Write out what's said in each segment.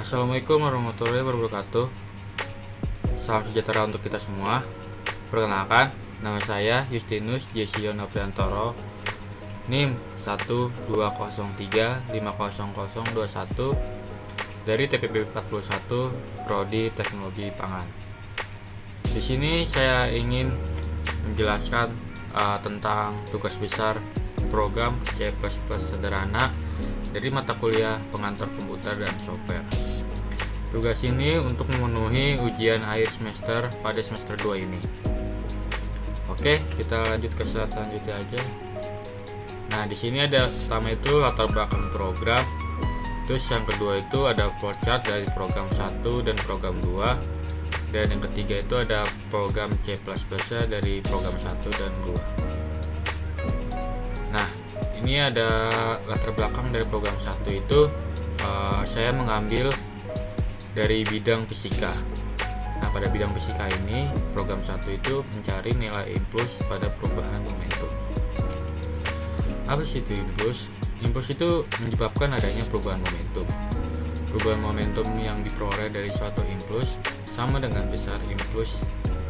Assalamualaikum warahmatullahi wabarakatuh. Salam sejahtera untuk kita semua. Perkenalkan, nama saya Justinus Jesio Nopriantoro, NIM 120350021 dari TPB 41 Prodi Teknologi Pangan. Di sini saya ingin menjelaskan tentang tugas besar program C++ sederhana dari mata kuliah pengantar komputer dan software. Tugas ini untuk memenuhi ujian akhir semester pada semester 2 ini. Oke, kita lanjut ke slide selanjutnya aja. Nah, di sini ada pertama itu latar belakang program. Terus yang kedua itu ada flowchart dari program 1 dan program 2. Dan yang ketiga itu ada program C++ dari program 1 dan 2. Nah, ini ada latar belakang dari program 1 itu saya mengambil dari bidang fisika. Nah, pada bidang fisika ini program 1 itu mencari nilai impuls pada perubahan momentum. Apa sih itu impuls? Impuls itu menyebabkan adanya perubahan momentum. Perubahan momentum yang diperoleh dari suatu impuls sama dengan besar impuls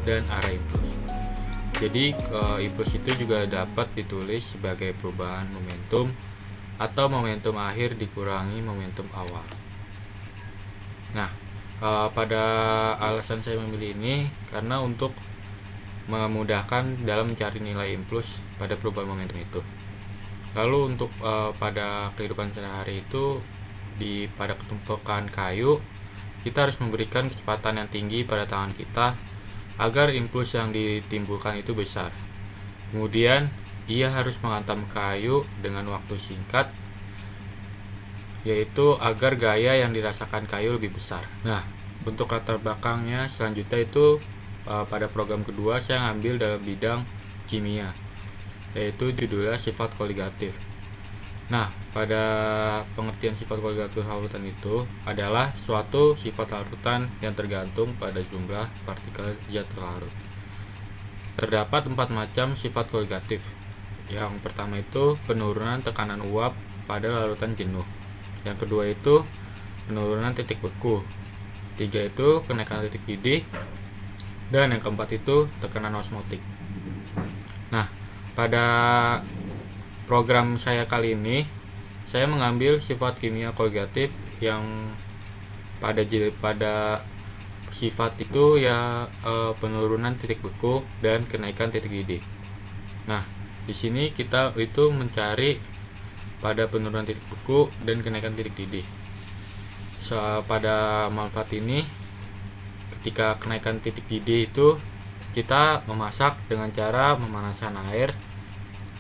dan arah impuls. Jadi impuls itu juga dapat ditulis sebagai perubahan momentum atau momentum akhir dikurangi momentum awal. Nah, pada alasan saya memilih ini karena untuk memudahkan dalam mencari nilai impuls pada perubahan momentum itu. Lalu untuk pada kehidupan sehari-hari itu pada ketumpukan kayu, kita harus memberikan kecepatan yang tinggi pada tangan kita agar impuls yang ditimbulkan itu besar. Kemudian ia harus menghantam kayu dengan waktu singkat, yaitu agar gaya yang dirasakan kayu lebih besar. Nah, untuk latar belakangnya selanjutnya itu pada program kedua saya ngambil dalam bidang kimia, yaitu judulnya sifat koligatif. Nah, pada pengertian sifat koligatif larutan itu adalah suatu sifat larutan yang tergantung pada jumlah partikel zat terlarut. Terdapat 4 macam sifat koligatif. Yang pertama itu penurunan tekanan uap pada larutan jenuh. Yang kedua itu penurunan titik beku. Tiga itu kenaikan titik didih. Dan yang keempat itu tekanan osmotik. Nah, pada program saya kali ini saya mengambil sifat kimia koligatif yang pada sifat itu ya penurunan titik beku dan kenaikan titik didih. Nah, di sini kita itu mencari pada penurunan titik beku dan kenaikan titik didih. Pada manfaat ini, ketika kenaikan titik didih itu kita memasak dengan cara memanaskan air.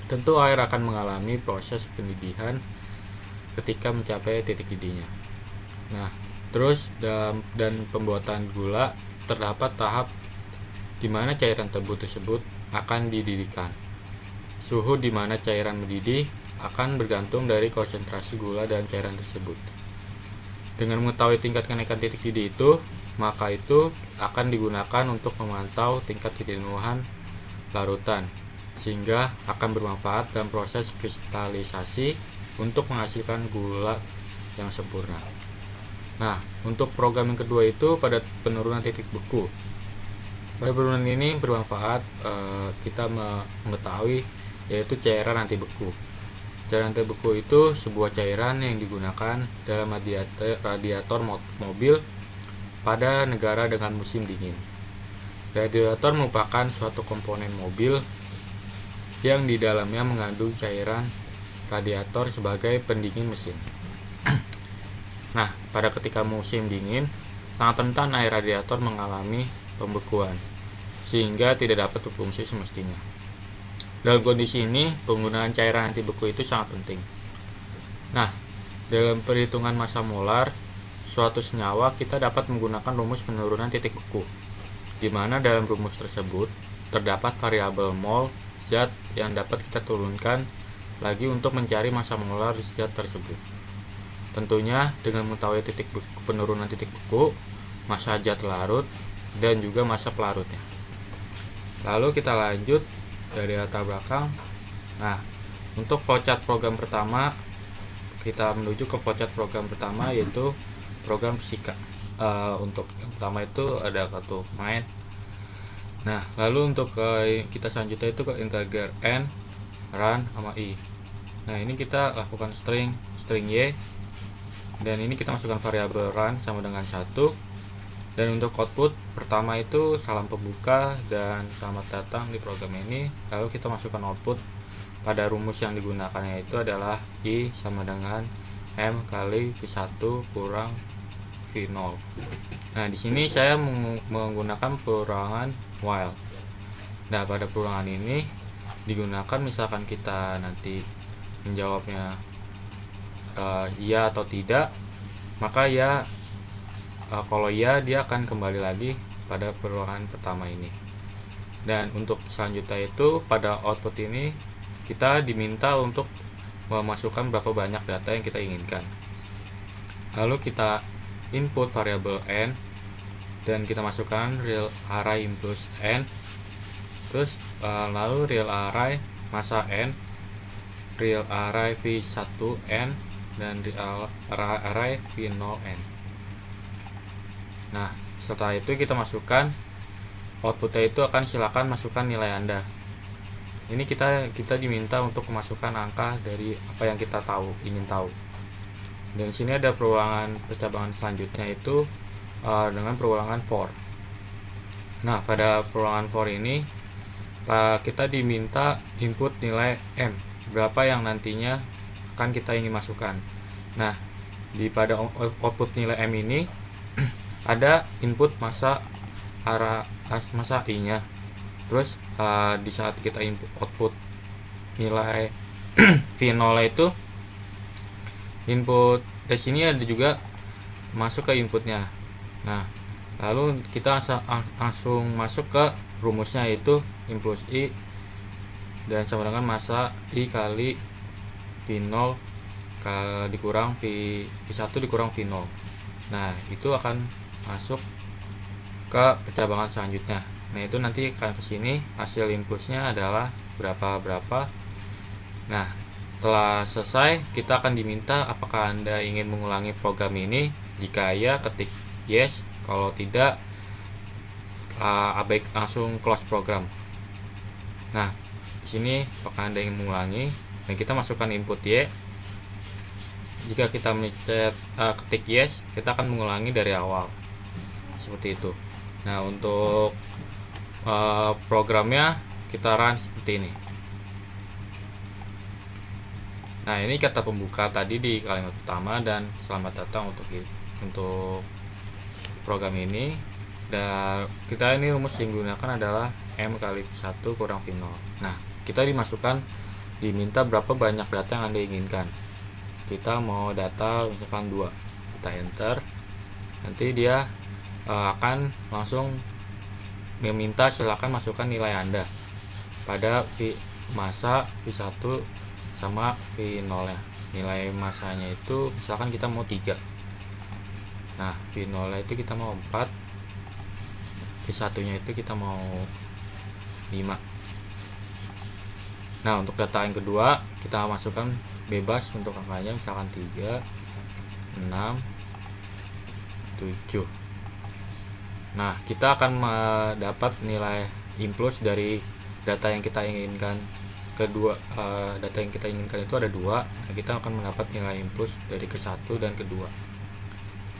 Tentu air akan mengalami proses pendidihan ketika mencapai titik didihnya. Nah, terus dan pembuatan gula terdapat tahap di mana cairan tersebut akan dididihkan. Suhu di mana cairan mendidih akan bergantung dari konsentrasi gula dan cairan tersebut. Dengan mengetahui tingkat kenaikan titik didih itu, maka itu akan digunakan untuk memantau tingkat kejenuhan larutan, sehingga akan bermanfaat dalam proses kristalisasi untuk menghasilkan gula yang sempurna. Nah, untuk program yang kedua itu pada penurunan titik beku. Pada penurunan ini bermanfaat kita mengetahui yaitu cairan anti beku. Cairan anti beku itu sebuah cairan yang digunakan dalam radiator mobil pada negara dengan musim dingin. Radiator merupakan suatu komponen mobil yang di dalamnya mengandung cairan radiator sebagai pendingin mesin. Nah, pada ketika musim dingin, sangat rentan air radiator mengalami pembekuan, sehingga tidak dapat berfungsi semestinya. Dalam kondisi ini, penggunaan cairan anti beku itu sangat penting. Nah, dalam perhitungan massa molar suatu senyawa, kita dapat menggunakan rumus penurunan titik beku, di mana dalam rumus tersebut terdapat variabel mol zat yang dapat kita turunkan lagi untuk mencari massa molar zat tersebut. Tentunya dengan mengetahui penurunan titik beku, massa zat larut, dan juga massa pelarutnya. Lalu kita lanjut dari latar belakang. Nah, untuk flowchart program pertama, kita menuju ke flowchart program pertama, yaitu program fisika. Untuk yang pertama itu ada kartu main. Nah, lalu untuk kita selanjutnya itu ke integer n, run, sama i. Nah, ini kita lakukan string y, dan ini kita masukkan variabel run sama dengan 1. Dan untuk output pertama itu salam pembuka dan selamat datang di program ini. Lalu kita masukkan output pada rumus yang digunakan, yaitu adalah i sama dengan m kali v1 kurang v0. Nah, di sini saya menggunakan perulangan while. Nah, pada perulangan ini digunakan misalkan kita nanti menjawabnya iya atau tidak, maka ya kalau iya dia akan kembali lagi pada perulangan pertama ini. Dan untuk selanjutnya itu pada output ini kita diminta untuk memasukkan berapa banyak data yang kita inginkan. Lalu kita input variabel n dan kita masukkan real array plus n, terus lalu real array masa n, real array v1n, dan real array v0n. Nah, setelah itu kita masukkan outputnya itu akan silakan masukkan nilai Anda. Ini kita diminta untuk memasukkan angka dari apa yang kita ingin tahu. Dan di sini ada perulangan percabangan selanjutnya itu dengan perulangan for. Nah, pada perulangan for ini kita diminta input nilai m, berapa yang nantinya akan kita ingin masukkan. Nah, pada output nilai m ini ada input masa i-nya. Terus di saat kita output nilai v0 itu input dari sini ada juga masuk ke inputnya. Nah, lalu kita langsung masuk ke rumusnya, yaitu in plus i dan sama dengan masa i kali v0 dikurang v1 dikurang v0. Nah, itu akan masuk ke percabangan selanjutnya. Nah, itu nanti akan kesini hasil inputnya adalah berapa. Nah, setelah selesai kita akan diminta apakah Anda ingin mengulangi program ini. Jika ya, ketik yes. Kalau tidak, langsung close program. Nah, di sini apakah Anda ingin mengulangi, dan kita masukkan input y. Jika kita mencet ketik yes, kita akan mengulangi dari awal seperti itu. Nah, untuk programnya kita run seperti ini. Nah, ini kata pembuka tadi di kalimat pertama dan selamat datang untuk program ini. Dan kita ini rumus yang digunakan adalah m kali v1 kurang v0. Nah, kita diminta berapa banyak data yang Anda inginkan. Kita mau data misalkan 2, kita enter. Nanti dia akan langsung meminta silakan masukkan nilai Anda pada masa v1 sama v0 nya. Nilai masanya itu misalkan kita mau 3. Nah, v0 itu kita mau 4, v1 nya itu kita mau 5. Nah, untuk data yang kedua kita masukkan bebas untuk angkanya, misalkan 3, 6, 7. Nah, kita akan mendapat nilai impuls dari data yang kita inginkan. Data yang kita inginkan itu ada 2. Nah, kita akan mendapat nilai impuls dari ke-1 dan kedua.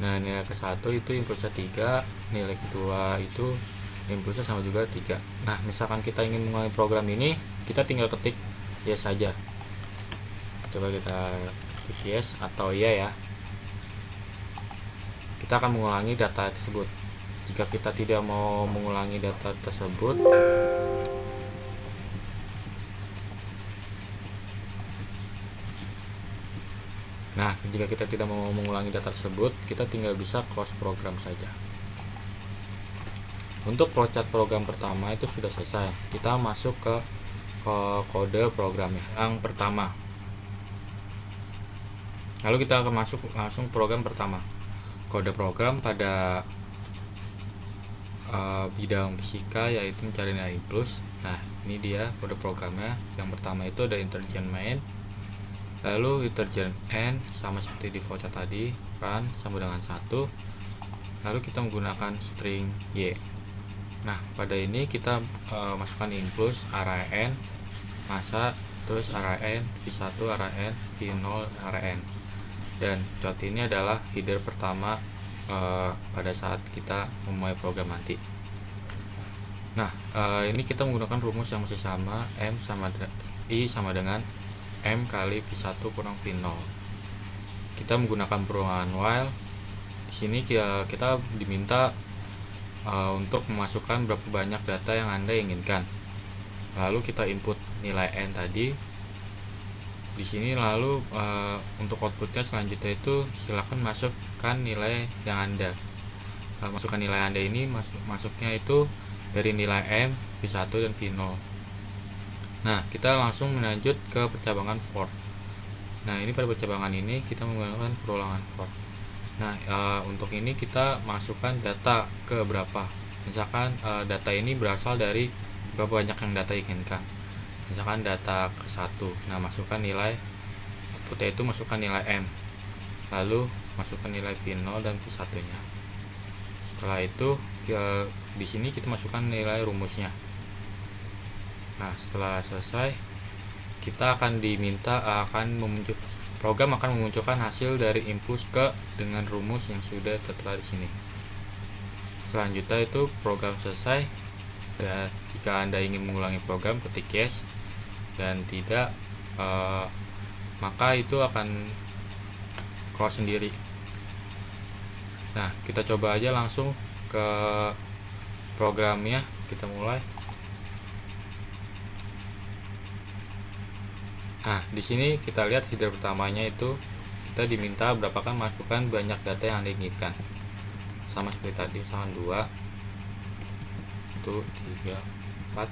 Nah, nilai ke-1 itu impulsnya 3, nilai kedua itu impulsnya sama juga 3. Nah, misalkan kita ingin mengulangi program ini, kita tinggal ketik yes saja. Coba kita ketik yes atau iya ya. Kita akan mengulangi data tersebut. Jika kita tidak mau mengulangi data tersebut, jika kita tidak mau mengulangi data tersebut, kita tinggal bisa close program saja. Untuk flowchart program pertama itu sudah selesai. Kita masuk ke kode programnya yang pertama. Lalu kita akan masuk langsung program pertama. Kode program pada bidang fisika yaitu mencari nilai plus. Nah, ini dia kode programnya. Yang pertama itu ada integer main. Lalu integer n sama seperti di flowchart tadi, run sama dengan 1. Lalu kita menggunakan string y. Nah, pada ini kita masukkan include array n, masa, terus array n, v1, array n, v0, array n. Dan dot ini adalah header pertama pada saat kita memulai program nanti. Nah, ini kita menggunakan rumus yang masih sama, I sama dengan M kali V1 kurang V0. Kita menggunakan perulangan while. Di sini kita diminta untuk memasukkan berapa banyak data yang Anda inginkan. Lalu kita input nilai n tadi. Di sini lalu untuk outputnya selanjutnya itu silakan masukkan nilai yang Anda. Masukkan nilai Anda ini masuknya itu dari nilai M, V1 dan V0. Nah, kita langsung melanjut ke percabangan for. Nah, ini pada percabangan ini kita menggunakan perulangan for. Nah, untuk ini kita masukkan data ke berapa. Misalkan data ini berasal dari berapa banyak yang data inginkan. Misalkan data ke 1. Nah, masukkan nilai outputnya itu masukkan nilai M. Lalu masukkan nilai V0 dan V1-nya. Setelah itu di sini kita masukkan nilai rumusnya. Nah, setelah selesai kita akan diminta program akan memunculkan hasil dari input ke dengan rumus yang sudah tertera di sini. Selanjutnya itu program selesai, dan jika Anda ingin mengulangi program ketik yes, dan tidak maka itu akan close sendiri. Nah, kita coba aja langsung ke programnya, kita mulai. Nah, di sini kita lihat header pertamanya itu kita diminta berapakah masukkan banyak data yang Anda inginkan. Sama seperti tadi, misalkan 2, 1, 3, 4.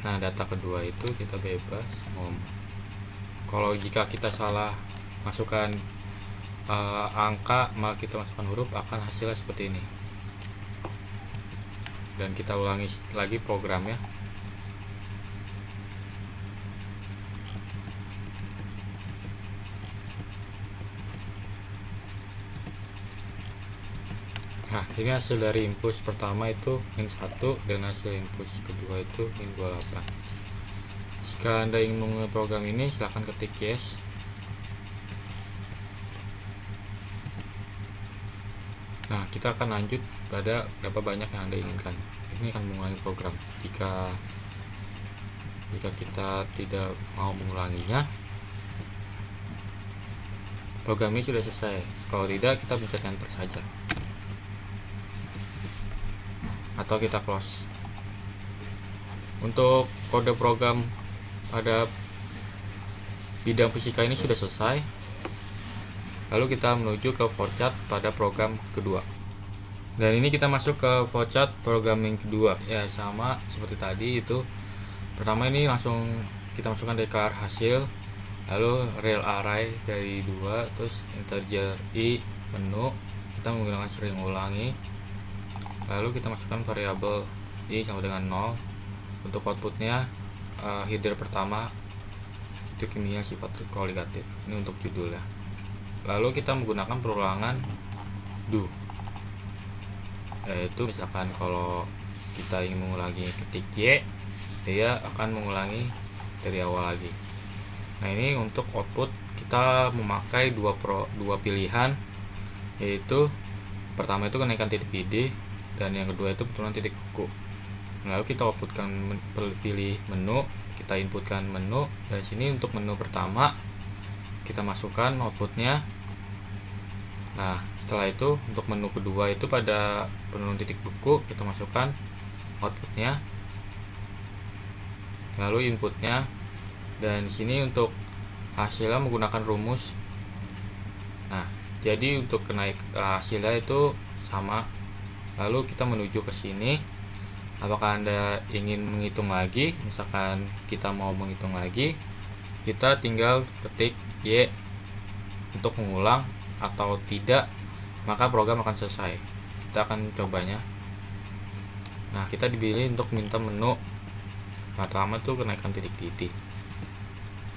Nah, data kedua itu kita bebas kalau jika kita salah masukkan angka, maka kita masukkan huruf, akan hasilnya seperti ini. Dan kita ulangi lagi programnya. Nah, ini hasil dari input pertama itu min 1, dan hasil input kedua itu min 28. Jika Anda ingin mengulangi program ini, silahkan ketik yes. Nah, kita akan lanjut pada berapa banyak yang Anda inginkan. Ini akan mengulangi program. Jika kita tidak mau mengulanginya, program ini sudah selesai. Kalau tidak, kita pencet enter saja, atau kita close. Untuk kode program pada bidang fisika ini sudah selesai. Lalu kita menuju ke flowchart pada program kedua. Dan ini kita masuk ke flowchart program yang kedua. Ya, sama seperti tadi itu. Pertama ini langsung kita masukkan declare hasil, lalu real array dari 2, terus integer I menu, kita menggunakan string ulangi. Lalu kita masukkan variabel I sama dengan 0. Untuk outputnya header pertama itu kimia sifat kualitatif. Ini untuk judulnya. Lalu kita menggunakan perulangan do, yaitu misalkan kalau kita ingin mengulangi ketik Y, dia akan mengulangi dari awal lagi. Nah, ini untuk output kita memakai dua pilihan, yaitu pertama itu kenaikan titik id, dan yang kedua itu penurunan titik buku. Lalu kita outputkan pilih menu, kita inputkan menu. Dan sini untuk menu pertama kita masukkan outputnya. Nah, setelah itu untuk menu kedua itu pada penurunan titik buku kita masukkan outputnya, lalu inputnya. Dan di sini untuk hasilnya menggunakan rumus. Nah, jadi untuk hasilnya itu sama. Lalu kita menuju ke sini. Apakah Anda ingin menghitung lagi? Misalkan kita mau menghitung lagi, kita tinggal ketik Y untuk mengulang, atau tidak maka program akan selesai. Kita akan cobanya. Nah, kita dipilih untuk minta menu pertama tuh kenaikan titik.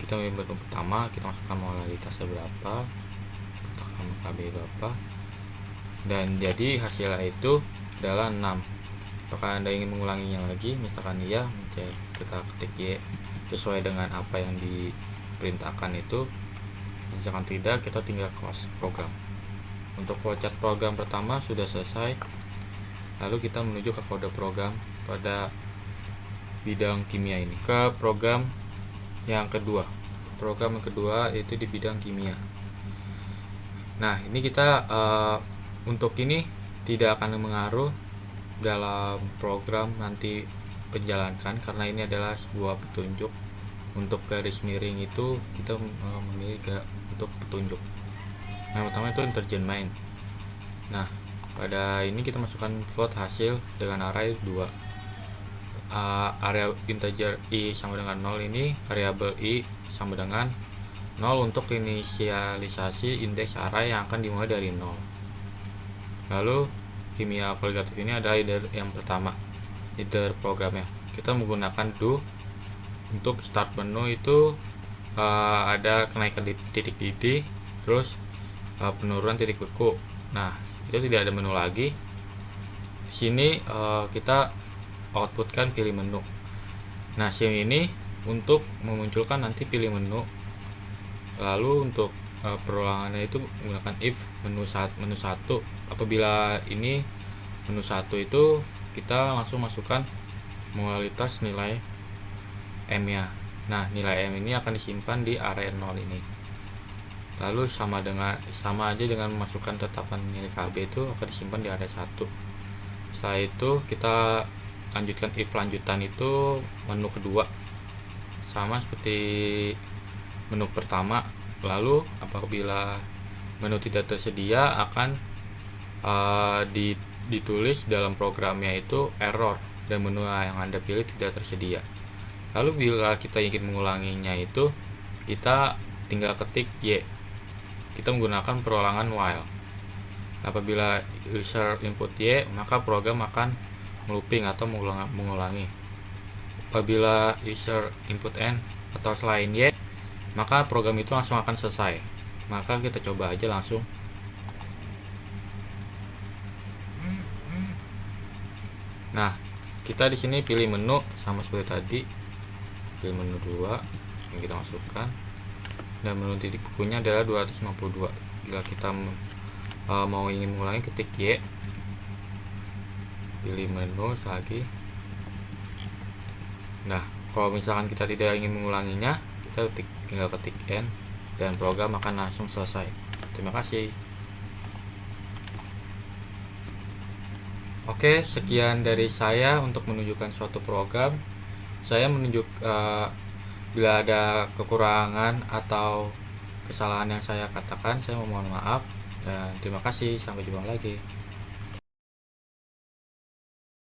Kita kita memilih menu pertama, kita masukkan modalitasnya berapa, tekan KB berapa, dan jadi hasilnya itu adalah 6. Apakah Anda ingin mengulanginya lagi? Misalkan iya, kita ketik Y sesuai dengan apa yang diperintahkan itu. Misalkan tidak, kita tinggal close program. Untuk flowchart program pertama sudah selesai. Lalu kita menuju ke kode program pada bidang kimia ini, ke program yang kedua. Program yang kedua yaitu di bidang kimia. Nah, ini kita untuk ini tidak akan mengaruh dalam program nanti penjalankan, karena ini adalah sebuah petunjuk. Untuk garis miring itu kita memilih untuk petunjuk. Yang pertama itu integer main. Nah, pada ini kita masukkan float hasil dengan array 2. Area integer i sama dengan 0 ini, variabel i sama dengan 0 untuk inisialisasi indeks array yang akan dimulai dari 0. Lalu kimia aplikatif ini adalah header yang pertama, header programnya. Kita menggunakan do. Untuk start menu itu ada kenaikan titik didih, terus penurunan titik beku. Nah, itu tidak ada menu lagi. Di sini kita outputkan pilih menu. Nah, sini ini untuk memunculkan nanti pilih menu. Lalu untuk perulangannya itu menggunakan if menu 1. Apabila ini menu 1 itu kita langsung masukkan modalitas nilai M nya. Nah, nilai M ini akan disimpan di area 0 ini. Lalu sama aja dengan memasukkan tetapan nilai KB itu akan disimpan di area 1. Setelah itu kita lanjutkan if lanjutan itu menu kedua, sama seperti menu pertama. Lalu apabila menu tidak tersedia akan ditulis dalam programnya itu error dan menu yang Anda pilih tidak tersedia. Lalu bila kita ingin mengulanginya itu kita tinggal ketik Y. Kita menggunakan perulangan while. Apabila user input Y, maka program akan looping atau mengulangi. Apabila user input N atau selain Y, maka program itu langsung akan selesai. Maka kita coba aja langsung. Nah, kita di sini pilih menu sama seperti tadi. Pilih menu 2 yang kita masukkan. Dan menu titik bukunya adalah 252. Bila kita mau ingin mengulangi, ketik Y. Pilih menu lagi. Nah, kalau misalkan kita tidak ingin mengulanginya, kita tinggal ketik N dan program akan langsung selesai. Terima kasih. Oke, sekian dari saya untuk menunjukkan suatu program. Saya menunjuk bila ada kekurangan atau kesalahan yang saya katakan, saya mohon maaf dan terima kasih. Sampai jumpa lagi.